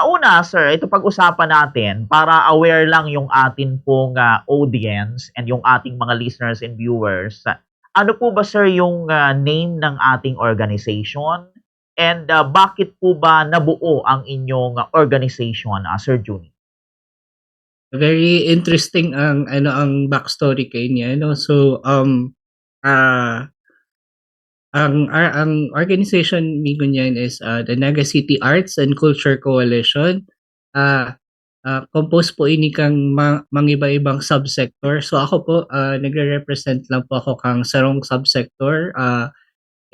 Una sir, ito pag-usapan natin para aware lang yung atin pong, audience and yung ating mga listeners and viewers. Ano po ba sir yung, name ng ating organization and, bakit po ba nabuo ang inyong organization, Sir Juni? Very interesting ang backstory kay niya, no? So, ah, ang organization mi niyan is the Naga City Arts and Culture Coalition. Ah, composed po ini kang mangiba-ibang subsector. So ako po, nagre-represent lang po ako kang sarong subsector.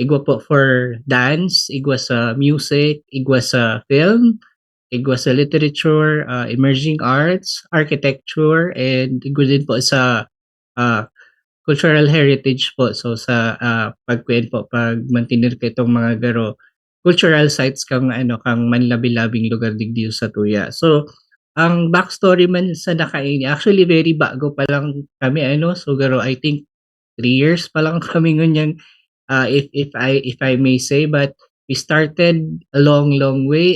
Igwa po for dance, igwa sa music, igwa sa film, igwa sa literature, emerging arts, architecture, and igwa din po sa uh, cultural heritage po. So sa pagkuan po, pag mantinir ka itong mga garo cultural sites kang manlabi-labing lugar digdi sa Tuya. So ang backstory man sa nakaini, actually very bago pa lang kami so garo I think 3 years pa lang kami ngunyan, if I may say, but we started a long way.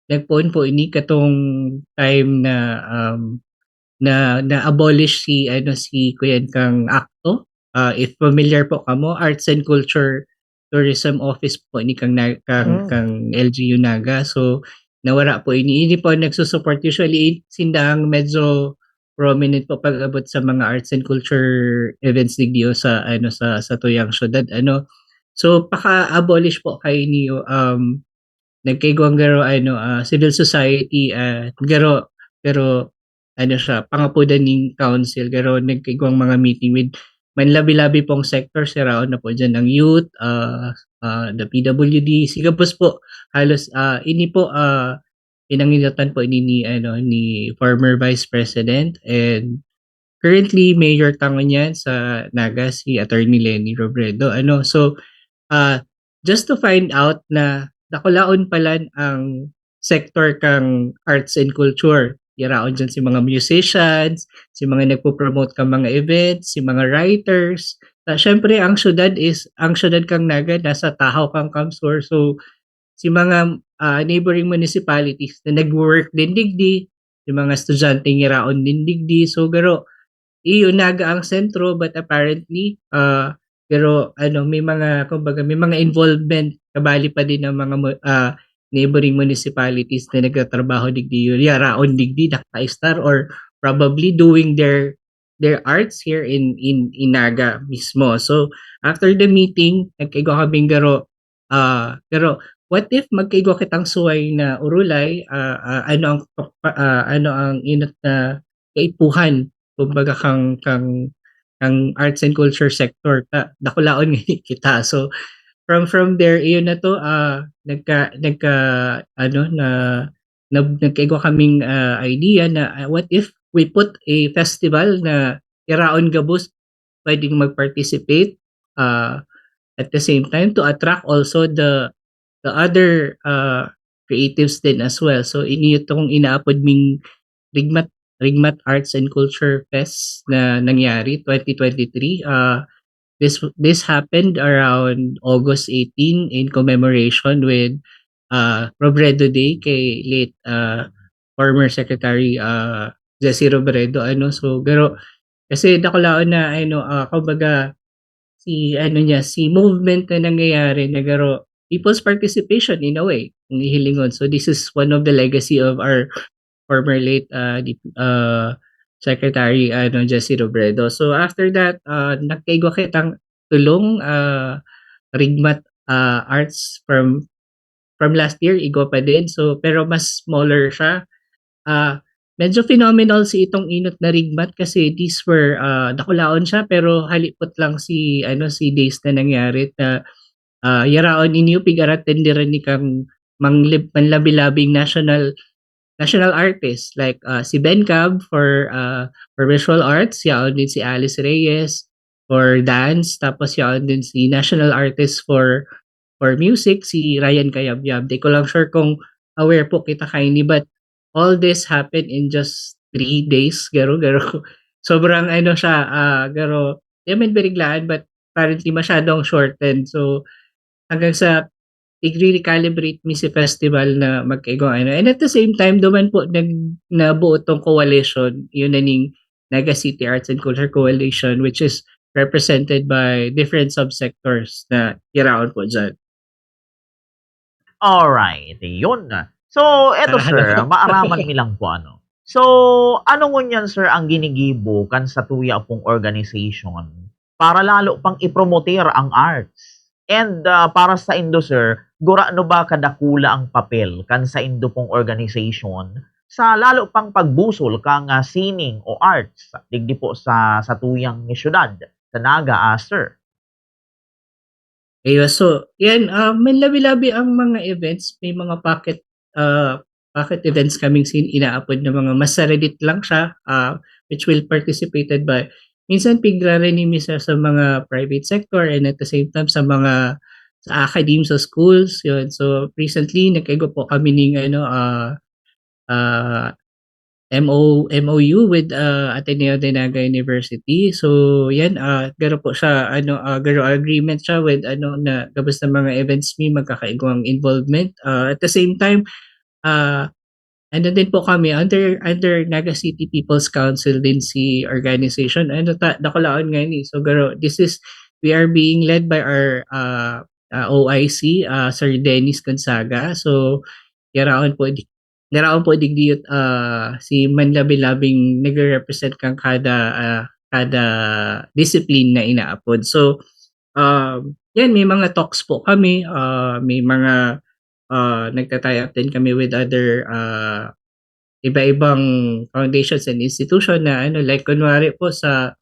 Nagpuon po ini katong time na na-abolish si kuyan kang akto. If familiar po kamo, Arts and Culture Tourism Office po ni kang LGU Naga. So nawara po ini po nagsusupport usually sindang medyo prominent po pag-abot sa mga arts and culture events digdio sa tuyang syudad So paka-abolish po kay niyo nagkaigwang garo civil society garo pero siya pangapudan ning council garo nagkaigwang mga meeting with manlabi-labi pong sector siraon na po diyan ang youth, the PWD, sigapos po halos ini po pinangingatan po ini ni former Vice President and currently Mayor tangon niyan sa Naga si Attorney Lenny Robredo so just to find out na nakulaon pala ang sector kang arts and culture. Yaraon dyan si mga musicians, si mga nagpo-promote kang mga events, si mga writers. Syempre, ang syudad kang Naga, nasa Tahaw kang Kamsur. So, si mga neighboring municipalities na nag-work din digdi, si mga estudyanteng yaraon din digdi. So, garo, iyon Naga ang sentro but apparently pero may mga kumbaga may mga involvement kabali pa din ng mga neighboring municipalities na nagtatrabaho digdi yaraon digdi naka-star or probably doing their arts here in Naga mismo. So after the meeting nagkaigo kaming garo what if magkaigo kitang suway na urulay ano ang inot na kaipuhan kumbaga kang arts and culture sector dakulaon kita. So from there iyon na to nagka nagkaigo kaming idea na what if we put a festival na iraon gabos pwedeng mag-participate at the same time to attract also the other creatives din as well. So ini itong inaapod ming Rigmat Arts and Culture Fest na nangyari 2023. This happened around August 18 in commemoration with Robredo Day kay late former Secretary Jesse Robredo so pero kasi nakulaon na kumbaga si movement na nangyayari na garo people's participation in a way ang hilingon. So this is one of the legacy of our former late Secretary Jesse Robredo. So after that, nagkaigo kitang tulong Rigmat Arts from last year, igo pa din. So pero mas smaller siya. Medyo phenomenal si itong inot na Rigmat kasi these were dakulaon siya pero halipot lang si days na nangyari na yaraon inyo pigarat tenderan ni kang manlabi-labing national artists like si Ben Cab for visual arts, yaon din si Alice Reyes for dance, tapos yaon din si national artist for music si Ryan Kayabyab. Di ko lang sure kung aware po kita kaini but all this happened in just 3 days garo sobrang siya garo I mean beriglaan but apparently masyadong shortened so hanggang sa tigre-recalibrate mi si festival na magkaigo ano. And at the same time, duman po nabuo tong coalition, yun na ning Naga City Arts and Culture Coalition, which is represented by different subsectors na yaraon po dyan. Alright, yun. So, eto sir, Ano? maaraman mi lang po ano. So, ano ngunyan sir ang ginigibo kan sa tuya pong organization para lalo pang ipromoter ang arts? And para sa Indo sir, gura no ba kadakula ang papel kan sa Indo pong organization sa lalo pang pagbusol kang sining o arts digdi po sa tuyang syudad sa Naga, sir? Ayun, so yan, may labi-labi ang mga events, may mga pocket events kaming ina-upload na mga masaredit lang siya, which will participated by minsan pigra rin ni misa sa mga private sector and at the same time sa academe, sa schools, yun. So recently nagkaigo po kami ng uh, MOU with Ateneo de Naga University. So yan, garo po siya garo agreement siya with na gabos na mga events mi magkakaigwang involvement. At the same time, ano din po kami under Naga City People's Council din si organization. Dakulaon nga ni. So garo, we are being led by our OIC, Sir Dennis Gonzaga. So Naraon po digdiyot si manlabi-labing nagre-represent kang kada discipline na inaapod. So yan, may mga talks po kami, may mga nagta-tie up din kami with other iba-ibang foundations and institution na like kunwari po sa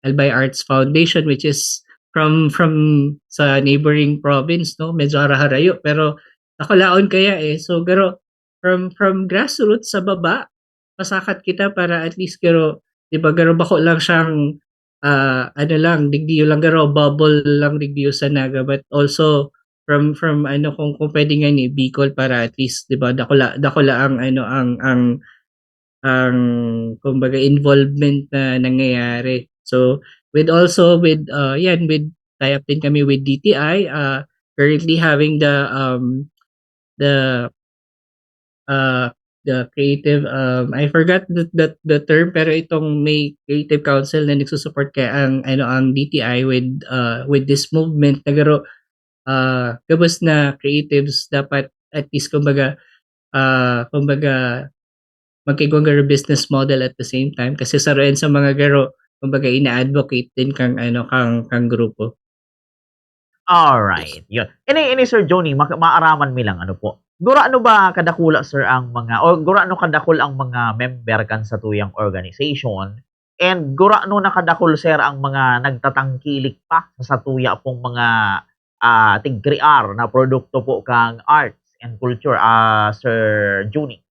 Albay Arts Foundation, which is from sa neighboring province, no, medyo hara-harayo pero nakalaon kaya so garo from grassroots sa baba pasakat kita para at least garo, di ba, garo bako lang siyang lang digdiyo lang garo bubble lang digdiyo sa Naga, but also from kung pwede nga ni Bicol para at least, di ba, dakula ang ang kumbaga involvement na nangyayari. So with with tie up din kami with DTI, currently having the the creative, I forgot the term, pero itong may creative council na nagsusupport kaya ang DTI with this movement nagaro gabos na creatives dapat at least kumbaga magkaigwang garo business model at the same time kasi saruin sa mga garo kumbaga ina-advocate din kang grupo. Alright, yun. Ini Sir Joni, maaraman mi lang ano po. Gura ano ba kadakula sir ang mga o gura ano kadakol ang mga member kan sa tuyang organization? And gura ano nakadakol sir ang mga nagtatangkilik pa sa tuya pong mga tig-crear na produkto po kang arts and culture, Sir Joni?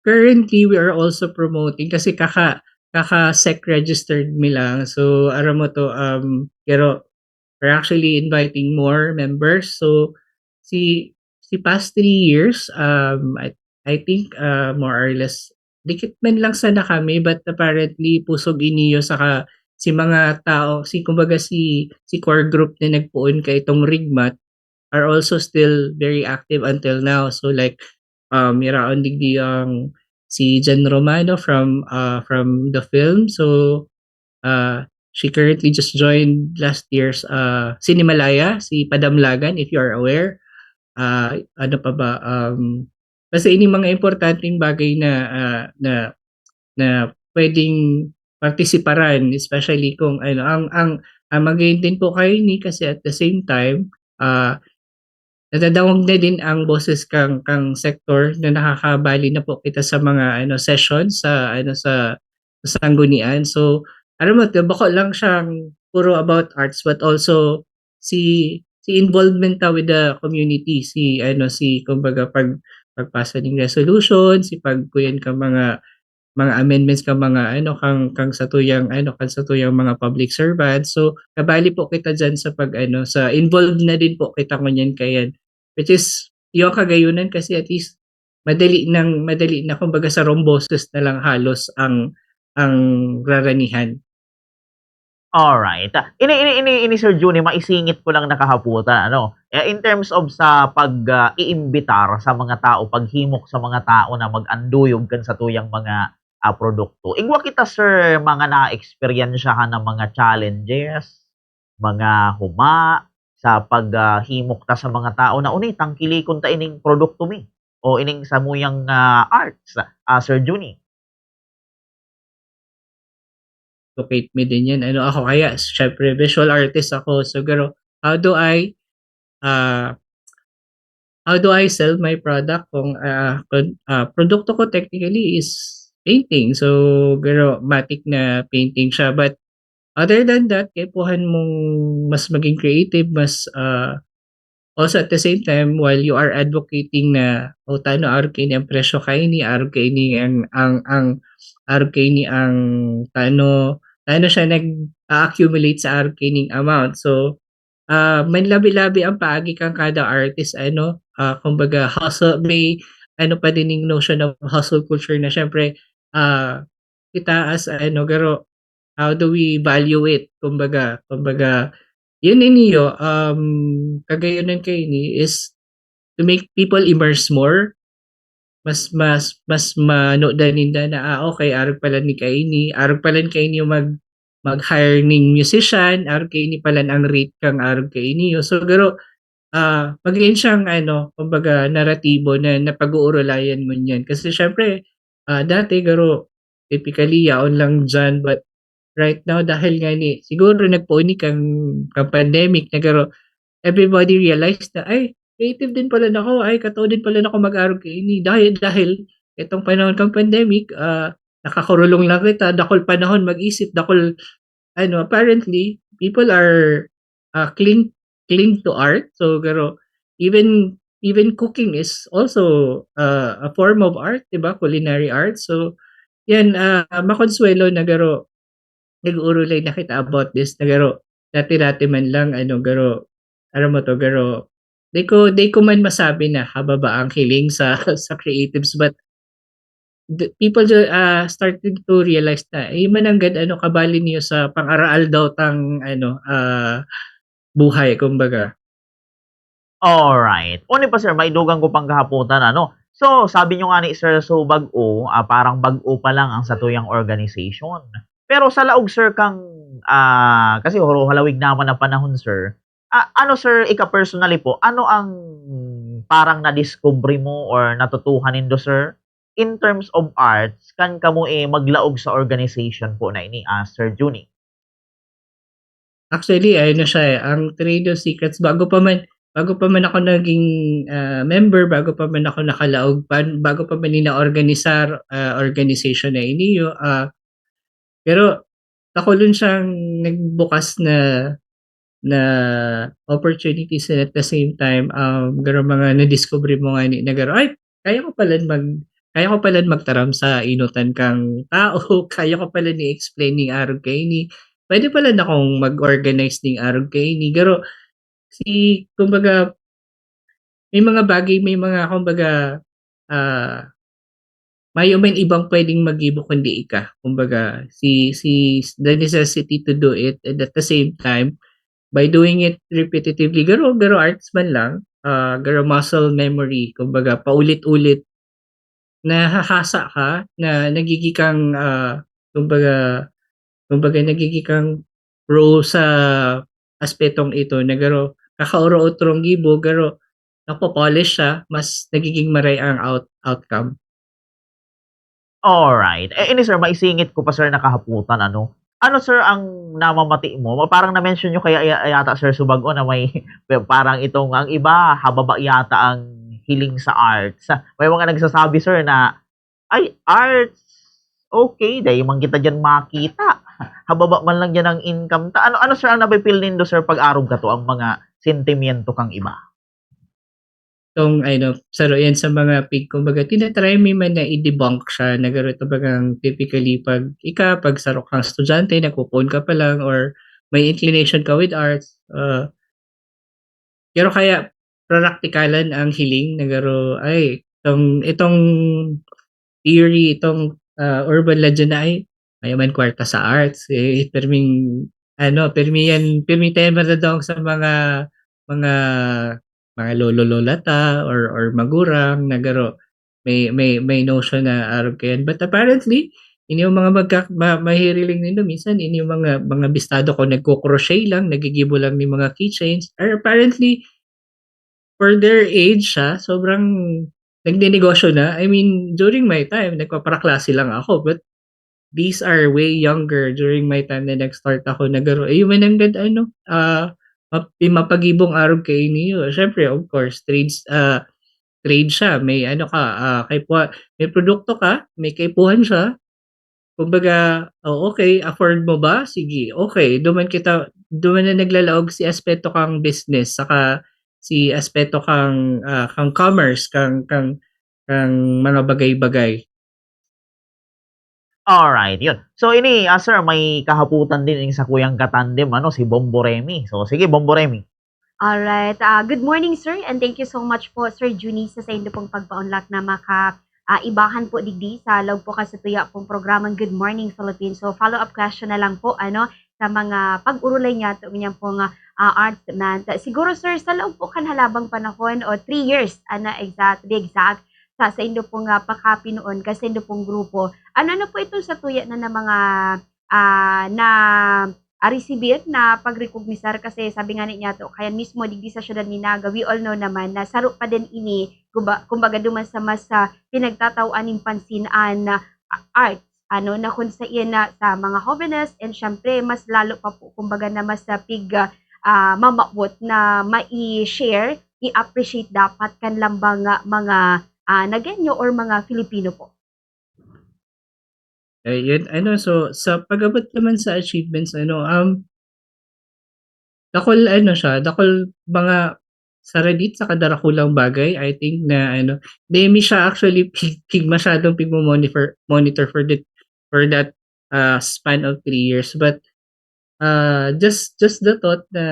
Currently, we are also promoting kasi kaka-SEC registered mi lang. So, aram mo to, pero we're actually inviting more members. So, si past 3 years, I think more or less, dikit man lang sana kami, but apparently, pusog iniyo saka si mga tao, si core group na nagpuon kay itong Rigmat are also still very active until now. So like yaraon digdi ang si Jen Romano from the film. So she currently just joined last year's Cinemalaya, si Padamlagan, if you are aware. Ano pa ba kasi ini mga importanteng bagay na pwedeng partisiparan, especially kung ang magayon din po kayo ni kasi at the same time nadadawag na din ang boses kang sektor na nakakabali na po kita sa mga sessions sa sanggunian. So mo bako lang siyang puro about arts, but also si involvement ta with the community, si kumbaga pagpasa ng resolution, si pagkuyan ka mga amendments ka mga kang satuyang mga public servants. So kabali po kita diyan sa sa involved na din po kita ngunyan kayan, which is yung kagayunan kasi at least madali na kumbaga sa romboses na lang halos ang raranihan. Alright. Ini Sir Juni, maisingit ko lang na kahaputan ano, in terms of sa iimbitar sa mga tao, paghimok sa mga tao na mag-anduyog kan sa tuyang mga, produkto. Igwa kita sir mga naeksperyensyahan ng mga challenges, mga huma sa himok ta sa mga tao na, "Unay tangkilikon ta ining produkto mi o ining samuyang, arts." Sir Juni? Locate me din yan. Ano ako kaya, syempre visual artist ako. So, pero how do I, uh, how do I sell my product kung produkto ko technically is painting. So, pero matic na painting siya. But other than that, kaya puhan mong mas maging creative, also at the same time, while you are advocating na, o tano, araw kayo ni ang presyo kayo ni, araw kayo ni araw kayo ni ang tano siya nag-accumulate sa araw kayo ning amount. So, may labi-labi ang paagi kang kada artist, kumbaga hustle, may ano pa din yung notion of hustle culture na syempre, kita as pero how do we value it? Kumbaga, yun ninyo, kagayonan kayo ni is to make people immerse more, mas manood ninda na, okay, arog pala ni kaini, arog pala ni kaini yung mag-hire ning musician, arog kaini pala ang rate kang arog kaini yo. So, pero, magayon siyang kumbaga naratibo na napag-uuralayan mo niyan. Kasi siyempre, dati garo typically yaon lang diyan, but right now dahil nga ni siguro nagpauni kang pandemic na garo everybody realized na, ay, creative din pala nako, ay, katao din pala nako mag-aral kaini. Dahil itong panahon kang pandemic, nakakurulong lang kita, dakol panahon mag-isip, dakol, apparently, people are cling to art. So, pero even cooking is also a form of art, diba? Culinary art. So, yan, makonsuelo na garo nag-uurulay na kita about this na garo dati-dati man lang garo alam mo 'to garo di ko man masabi na hababa ang hiling sa sa creatives, but the people started to realize na mananggad kabali niyo sa pang-araal daw tang buhay kumbaga. Alright. Una pa sir, maidugang ko pang kahaputan ano. So, sabi niyo nga ni sir, so bag-o, parang bag-o pa lang ang satuyang organization. Pero sa laog sir kang, kasi halawig naman na panahon sir, ano sir, ika-personally po, ano ang parang nadiskubre mo or natutuhan nindo sir, in terms of arts, kan kamo maglaog sa organization po na ini, Sir Juni? Actually siya, ang Trade of Secrets bago pa man ako naging, member, bago pa man ako nakalaog, bago pa man organizar organization na iniyo, pero nakulon siyang nagbukas na opportunities, and at the same time, garo mga nadiskubre mo nga ni na garo, ay, kaya ko pala magtaram sa inutan kang tao, kaya ko pala ni explain ning arog kay ni, pwede pala na akong mag-organize ning arog kay ni garo kumbaga may mga kumbaga, may man ibang pwedeng mag-gibo kundi ika. Kumbaga the necessity to do it, and at the same time, by doing it repetitively, garo arts man lang, garo muscle memory, kumbaga paulit-ulit nahahasa ka na nagiging kang, kumbaga nagiging kang pro sa aspetong ito na garo kakauro-utrong gibo, garo napo-polish siya, mas nagiging maray ang outcome. Alright. Ini sir, maisingit ko pa sir na kahaputan ano. Ano sir ang namamati mo? Parang na-mention niyo kaya yata sir Subago na may parang itong ang iba hababa yata ang hiling sa arts. May mga nagsasabi sir na, "Ay, arts, okay dahil man kita diyan makita. Hababa man lang diyan ang income ta." Ano ano sir ang nafi-feel nindo sir pag-arog kato ang mga sentimiento kang iba? Tong saro yan sa mga kumbaga tina-try mi man na i-debunk siya na garo bagang typically pag sarok kang estudyante, nagpo-phone ka pa lang or may inclination ka with arts, pero kaya praktikalan ang hiling na garo, ay, itong theory, itong urban legend na ay mayaman kwarta sa arts, perming ano, permitan mo na daw sa mga mga lolo-lola ta or magulang na garo may notion na araw kayan. But apparently, ini yung mga mahiriling nino minsan ini yung mga bistado ko nagko-crochet lang, nagigibo lang ng mga keychains. Or apparently, for their age sobrang nagnenegosyo na. I mean, during my time, nagpaparaklase lang ako. But these are way younger during my time na nag-start ako naglaro. Eh, yung mananggad ano, mapagibong araw kay niyo. Siyempre, of course, trade siya. May ano ka, may produkto ka, may kaypuhan siya. Kumbaga, oh, okay, afford mo ba? Sige, okay. Duman na naglalaog si aspeto kang business, saka si aspeto kang commerce, kang mga bagay-bagay. Alright, yun. So ini, sir, may kahaputan din sa kuyang katandem, ano, si Bombo Remy. So sige, Bombo Remy. Alright, good morning sir and thank you so much po Sir Juni sa inyo pong pagpaunlak na ibahan po digdi sa loob po kasi tuya pong programang Good Morning Philippines. So follow-up question na lang po sa mga pag-urulay niya to inyong pong arts man. Siguro sir sa loob po kan halabang panahon o 3 years to be exact sa inyo pong pakapi noon kasi inyo pong grupo. Ano po ito sa tuya na mga na recibir na pagrekognisar kasi sabi nga niya to kaya mismo digdi sa syudad ni Naga we all know naman na saro pa din ini kumbaga duman sa mas pinagtataw-an ning pansinan na arts na kung sa na sa mga jóvenes and syempre mas lalo pa po kumbaga na mas mamabot na mai-share i-appreciate dapat kan lambang mga Nagenyo or mga Filipino po. Ayun, so sa pag-abot naman sa achievements, dakol mga saradit sa kadarakulang bagay, I think na demi siya actually pig masyadong monitor for that span of 3 years. But just the thought na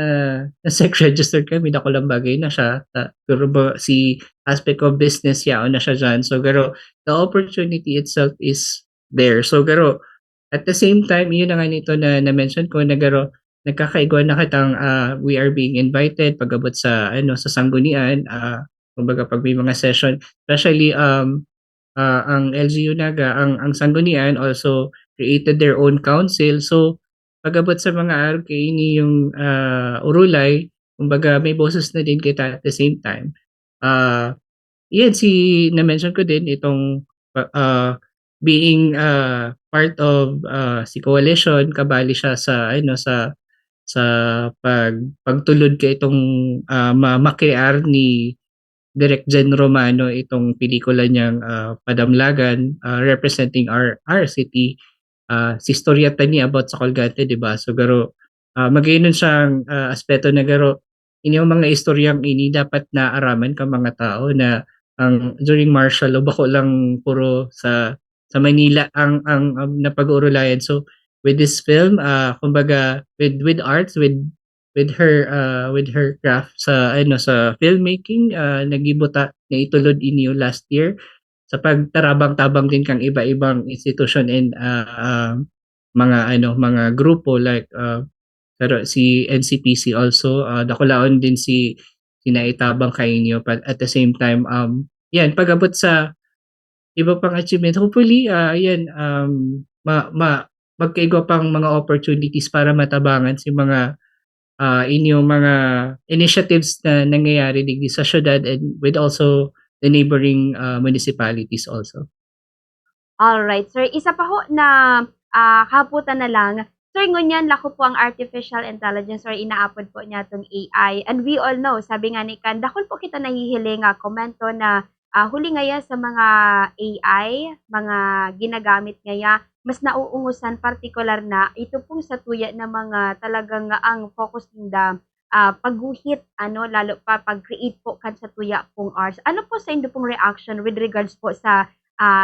na-sec registered kami, dakulang bagay na siya. Pero ba, si aspect of business na siya dyan. So, garo, the opportunity itself is there. So, garo, at the same time, yun na nga nito na na-mention ko na garo, nagkakaigwa na kitang we are being invited pag-abot sa sa sanggunian, kumbaga pag may mga session, especially ang LGU Naga, ang sanggunian also created their own council. So pag-abot sa mga RK ni yung urulay, kumbaga may boses na din kita at the same time. Yan na-mention ko din itong being part of si coalition, kabali siya sa sa pagtulod kay itong makiar ni Direk Jen Romano itong pelikula niyang Padamlagan, representing our city, si istoryata ni about sa Colgate, di ba? So garo magaynon siyang aspeto na garo inyong mga istoryang ini dapat na araman ka mga tao na ang during martial law bako lang puro sa Manila ang napag-uurulayan. So with this film, kumbaga with arts, with her craft sa sa filmmaking, nagibuta na itulod inyo last year sa pagtarabang-tabang din kang iba-ibang institution and mga grupo like pero si NCPC also, dakulaon din si naitabang kay inyo, but at the same time yan pag-abot sa iba pang achievement, hopefully yan magkaigo pang mga opportunities para matabangan si mga inyong mga initiatives na nangyayari digdi sa syudad and with also the neighboring municipalities also. Alright, sir. Isa pa ho na kaputan na lang. Sir, ngunyan lako po ang artificial intelligence or inaapod po niya itong AI. And we all know, sabi nga ni Kan, dakol po kita nahihiling komento na huli ngaya sa mga AI, mga ginagamit ngaya, mas nauungusan partikular na ito pong sa tuya na mga talagang ang focus nila pagguhit lalo pa pag-create po kan sa tuya pong arts. Ano po sa inyo pong reaction with regards po sa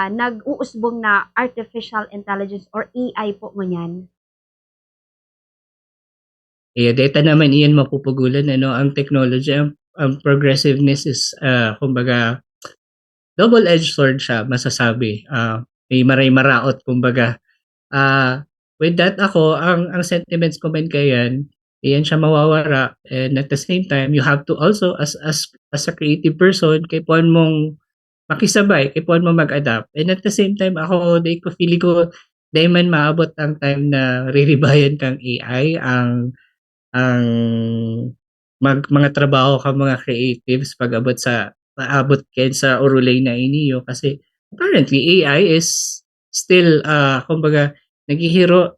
nag-uusbong na artificial intelligence or AI po ngunyan? Data naman iyan mapupugulan ang technology, ang progressiveness is kumbaga double-edged sword siya masasabi. May maray-maraot kumbaga. with that ako, ang sentiments ko man kayan, iyan siya mawawala. And at the same time, you have to also, as a creative person, kay puan mong makisabay, kay puan mo mag-adapt. And at the same time, ako, day ko, feeling ko, day man maabot ang time na riribayan kang AI, ang mga trabaho ka mga creatives pag-abot sa paabot kayo sa urulay na iniyo kasi apparently AI is still kumbaga naghihiro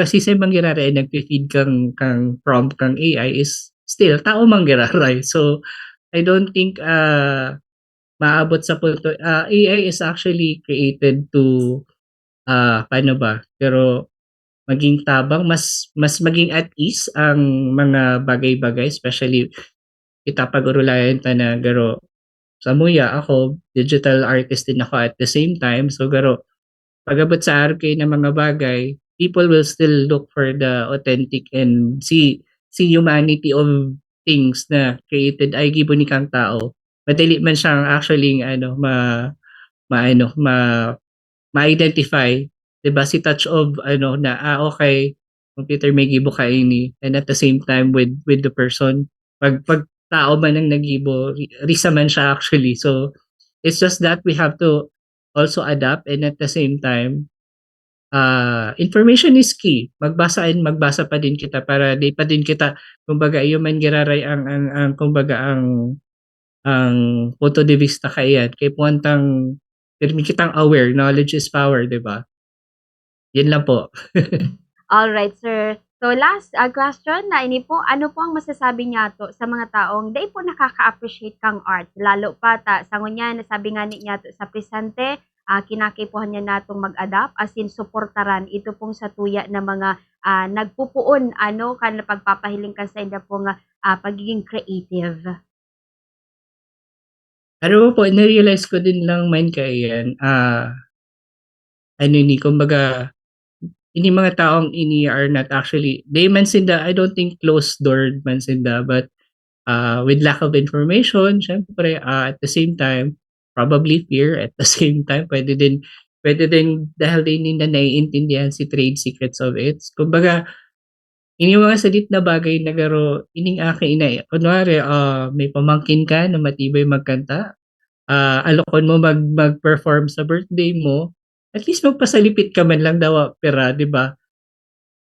sistem manggiraray nagfi-feed kang prompt kang AI is still tao manggiraray. So I don't think maabot sa punto AI is actually created to paano ba pero maging tabang mas maging at ease ang mga bagay-bagay especially kita pag-urulayan ta na garo samuya ako digital artist din ako at the same time so garo pag-abot sa RK na mga bagay people will still look for the authentic and see humanity of things na created ay gibo ni kang tao madali man siyang actually maano ma-identify 'di ba si touch of na okay computer may gibo ka ini and at the same time with the person pag tao man ang nagibo risa man siya actually so it's just that we have to also adapt and at the same time information is key magbasa pa din kita para di pa din kita kumbaga iyo man giraray ang kumbaga ang punto de vista kaiyan kay puwantang pirmi kitang aware knowledge is power 'di ba. Yun lang po. All right, sir. So last question na ini po, ano po ang masasabi niya to sa mga taong dai po nakaka-appreciate kang art lalo pa ta sangon niya nasabi nga niya to sa presente kinakipuhan niya natong mag-adapt as in suportaran ito pong sa tuya na mga nagpupuon kan pagpapahiling ka sa inda pong pagiging creative. Ano po, na-realize ko din lang man kaiyan, ni kumbaga ini mga taong ini are not actually they man sinda I don't think closed door man sinda but with lack of information syempre at the same time probably fear at the same time pwede din dahil din na naiintindihan si trade secrets of it kumbaga ini mga salit na bagay na garo ining aking ina kunwari may pamangkin ka na matibay magkanta alokon mo mag-perform sa birthday mo at least magpasalipit ka man lang daw pera 'di ba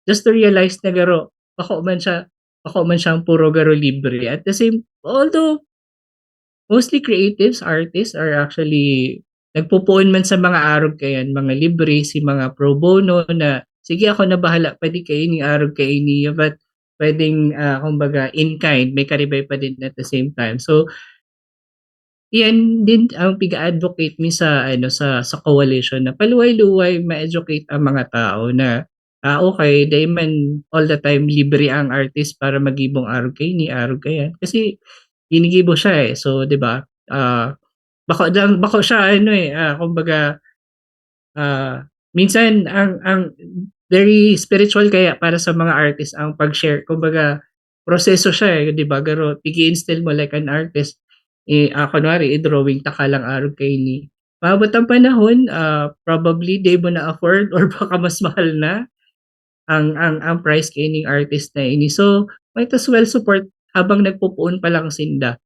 just to realize na garo ako man siyang puro garo libre at the same although mostly creatives artists are actually nagpupuon man sa mga arog kayan mga libre si mga pro bono na sige ako na bahala pwede kayo ni arog kayo ni but pwedeng kumbaga in kind may karibay pa din at the same time so yan din ang piga-advocate mi sa sa coalition na paluway-luway ma-educate ang mga tao na okay di man all the time libre ang artist para magibong arog kay ni arog kayan kasi ginigibo siya so 'di ba bako siya kumbaga minsan ang very spiritual kaya para sa mga artist ang pag-share kumbaga proseso siya 'di ba garo pigi-instill mo like an artist kunwari i-drawing ta ka lang araw kay ni maabot ang panahon probably di mo na afford or baka mas mahal na ang price kay ning artist na ini so might as well support habang nagpupuon pa lang sinda.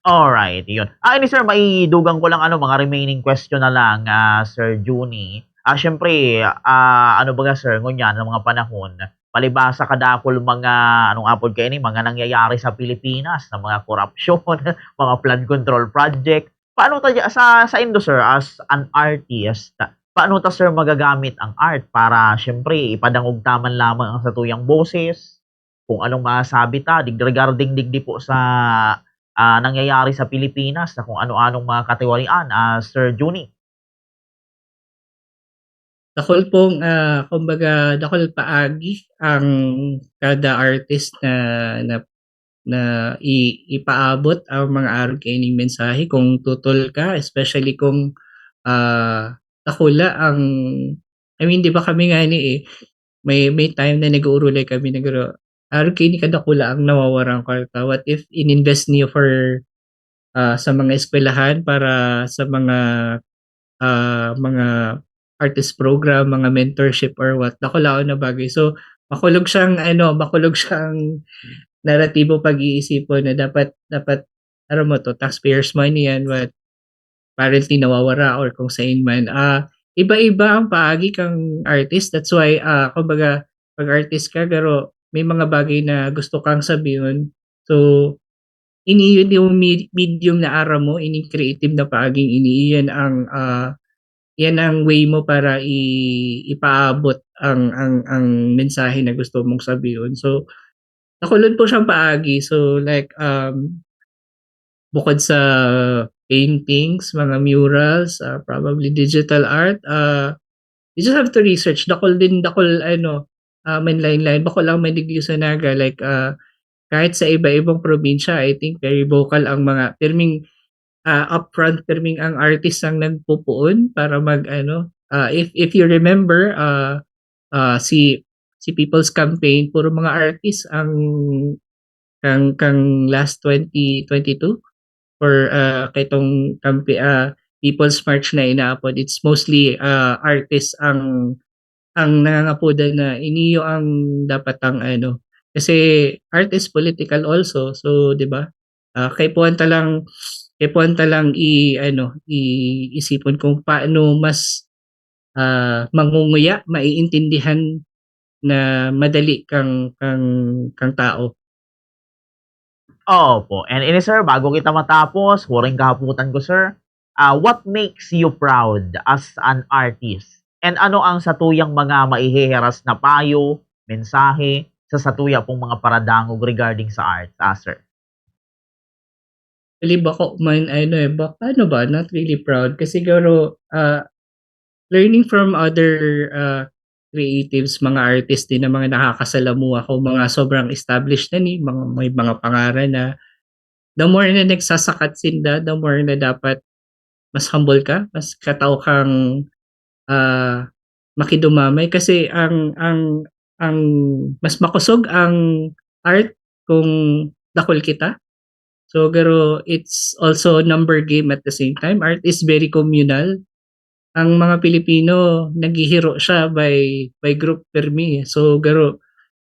Alright, yun. Ini sir, maidugang ko lang mga remaining question na lang, Sir Juni. Siyempre, ano baga sir, ngunyan, ng mga panahon, palibasa kadakol mga, anong apod kayo ni, mga nangyayari sa Pilipinas, na mga korupsyon, mga flood control project. Paano sa indo sir, as an artist, paano sir magagamit ang art para siyempre ipadangog taman lamang ang satuyang boses, kung anong masabi regarding digdi po sa nangyayari sa Pilipinas na kung ano-anong mga katiwalian, Sir Juni. Dakol pong kumbaga dakol paagi ang kada artist na ipaabot ang mga araw kaining mensahe kung tutol ka especially kung dakula ang I mean 'di ba kami nga ni may time na nag-uurulay kami nagro araw kini kadakula ang nawawarang kwarta what if ininvest niyo for sa mga eskwelahan para sa mga artist program, mga mentorship or what, dakulaon na bagay. So, makulog siyang naratibo pag-iisipon na dapat alam mo 'to, taxpayers' money yan, but apparently nawawara or kung saan man. Iba-iba ang paagi kang artist. That's why, kumbaga 'pag artist ka pero may mga bagay na gusto kang sabihin. So, yun yung medium na ara mo, creative na paaging yan ang, yan ang way mo para ipaabot ang mensahe na gusto mong sabihin. So, nakulod po siyang paagi. So, like, bukod sa paintings, mga murals, probably digital art, you just have to research. Dakol mainline, bakol ang Maynigyo sa Naga. Like, kahit sa iba-ibang probinsya, I think very vocal ang mga upfront pirming ang artist ang nagpupuon para if you remember, si People's Campaign, puro mga artist ang kang last 2022 or kaitong People's March na inaapod, it's mostly artists ang nangangapuda na iniyo ang dapat ang kasi art is political also, so 'di ba? Kay puwanta lang iisipon kung paano mas mangunguya, maiintindihan na madali kang tao. Opo. And ini sir, bago kita matapos, huring kahaputan ko sir, what makes you proud as an artist? And ano ang satuyang mga maiheheras na payo, mensahe, sa satuya pong mga paradangog regarding sa art, sir? Actually, bako man not really proud kasi siguro learning from other creatives, mga artists din na mga nakakasalamuha ko, mga sobrang established na may mga pangalan na the more na nagsasakat sila, the more na dapat mas humble ka, mas katao kang makidumamay kasi ang mas makusog ang art kung dakol kita. So, pero it's also number game at the same time. Art is very communal. Ang mga Pilipino, naghihiro siya by group permi. So, pero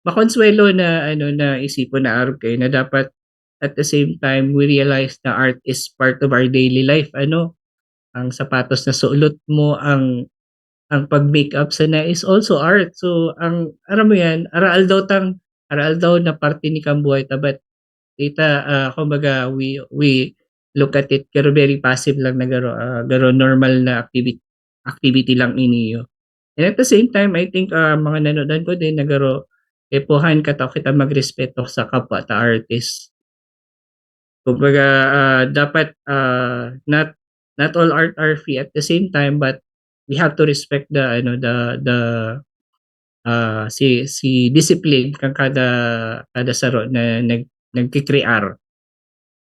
makonsuelo na na isipon na araw kayo na dapat at the same time we realize na art is part of our daily life. Ang sapatos na suot mo, ang pag-makeup sana is also art. So, aram mo yan, aral daw na parte ni kambuhay tabat kumbaga we look at it pero very passive lang na garo normal na activity lang iniyo. And at the same time, I think mga nanonood ko din na garo epohan kita magrespeto sa kapwa ta artist. Kumbaga dapat not all art are free at the same time, but we have to respect the si discipline kang kada saro na nagkikrear.